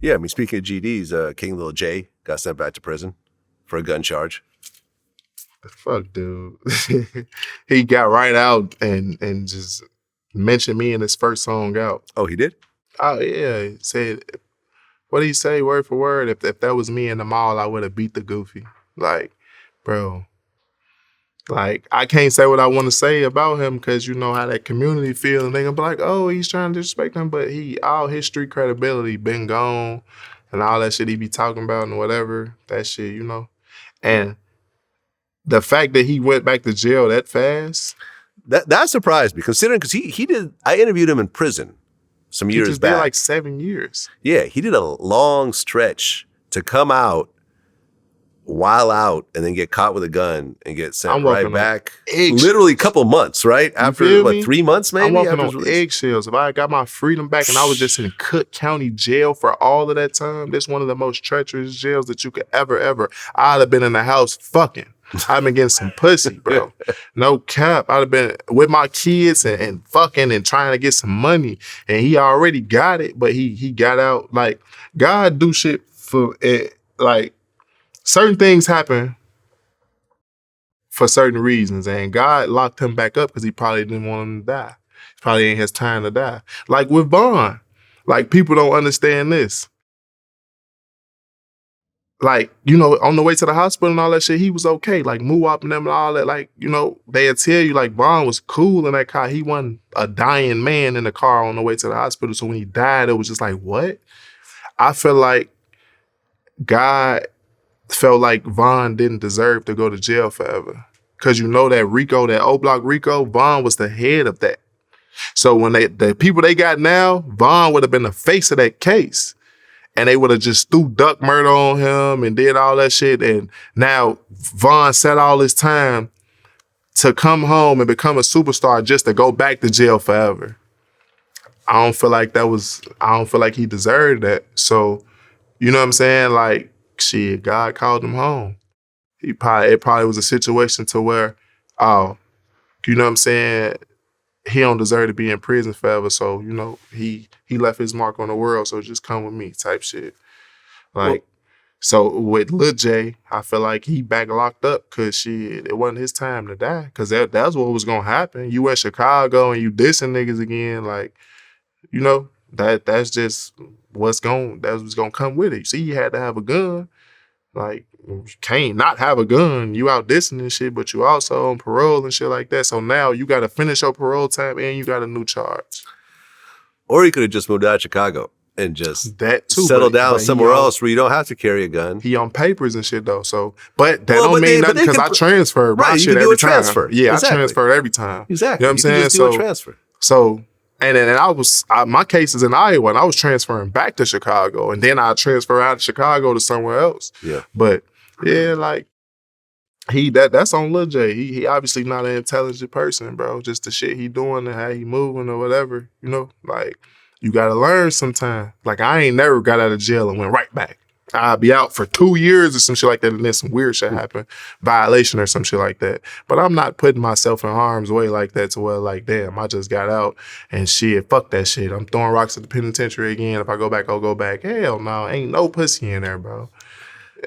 Yeah, I mean, speaking of GDs, King Lil Jay got sent back to prison for a gun charge. The fuck, dude. He got right out and just mentioned me in his first song out. Oh, he did? Oh, yeah. He said, what did he say word for word? If that was me in the mall, I would have beat the goofy. Like, bro. Like, I can't say what I want to say about him because you know how that community feel. And they gonna be like, oh, he's trying to disrespect him. But all his street credibility been gone and all that shit he be talking about and whatever. That shit, you know. And the fact that he went back to jail that fast. That surprised me, considering because he did. I interviewed him in prison some years just back. Did like 7 years. Yeah, he did a long stretch to come out, while out, and then get caught with a gun and get sent right back. Literally a couple months, right? After what, 3 months maybe? I'm walking on eggshells. If I got my freedom back and I was just in Cook County jail for all of that time, this one of the most treacherous jails that you could ever. I'd have been in the house fucking. I've been getting some pussy, bro. No cap. I'd have been with my kids and fucking and trying to get some money. And he already got it, but he got out. Like, God do shit for it. Like, certain things happen for certain reasons. And God locked him back up because he probably didn't want him to die. Probably ain't his time to die. Like with Vaughn. Like, people don't understand this. Like, you know, on the way to the hospital and all that shit, he was okay. Like, Muwap and them and all that, like, you know, they'd tell you, like, Vaughn was cool in that car. He wasn't a dying man in the car on the way to the hospital. So when he died, it was just like, what? I feel like God felt like Vaughn didn't deserve to go to jail forever. Because you know that RICO, that O-Block RICO, Vaughn was the head of that. So when the people they got now, Vaughn would have been the face of that case. And they would have just threw duck murder on him and did all that shit. And now Vaughn sat all his time to come home and become a superstar just to go back to jail forever. I don't feel like he deserved that. So, you know what I'm saying? Like, shit, God called him home. It probably was a situation to where, oh, you know what I'm saying? He don't deserve to be in prison forever. So, you know, he left his mark on the world. So just come with me type shit. Like, so with Lil Jay, I feel like he back locked up because shit, it wasn't his time to die. Because that's what was going to happen. You in Chicago and you dissing niggas again. Like, you know, that's just what's going to come with it. You see, he had to have a gun. Like, you can't not have a gun. You out dissing and shit, but you also on parole and shit like that. So now you got to finish your parole time and you got a new charge. Or he could have just moved out of Chicago and just that too, settle down somewhere else where you don't have to carry a gun. He on papers and shit though. So, but that don't mean nothing because I transferred my shit every time. Transfer. Yeah, exactly. I transferred every time. Exactly. You know what I'm saying? Just do a transfer. So. And my case is in Iowa, and I was transferring back to Chicago, and then I transfer out of Chicago to somewhere else. Yeah. But yeah, like that's on Lil Jay. He obviously not an intelligent person, bro. Just the shit he doing and how he moving or whatever. You know, like you gotta learn sometime. Like I ain't never got out of jail and went right back. I'll be out for 2 years or some shit like that, and then some weird shit happen, violation or some shit like that. But I'm not putting myself in harm's way like that to where, like, damn, I just got out and shit, fuck that shit. I'm throwing rocks at the penitentiary again. If I go back, I'll go back. Hell no, ain't no pussy in there, bro.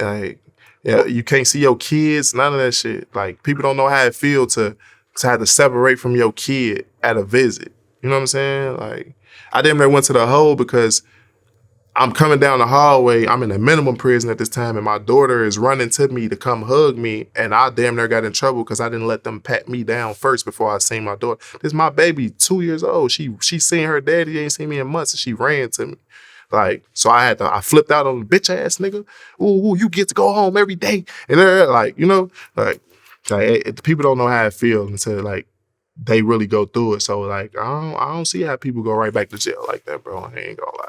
Like, yeah, you can't see your kids, none of that shit. Like, people don't know how it feels to have to separate from your kid at a visit. You know what I'm saying? Like, I damn near went to the hole because I'm coming down the hallway. I'm in a minimum prison at this time, and my daughter is running to me to come hug me, and I damn near got in trouble because I didn't let them pat me down first before I seen my daughter. This is my baby, 2 years old. She seen her daddy, ain't seen me in months, and she ran to me. Like, so I flipped out on the bitch ass nigga. Ooh, you get to go home every day. And they're like, you know, like people don't know how it feels until like they really go through it. So like, I don't see how people go right back to jail like that, bro. I ain't gonna lie.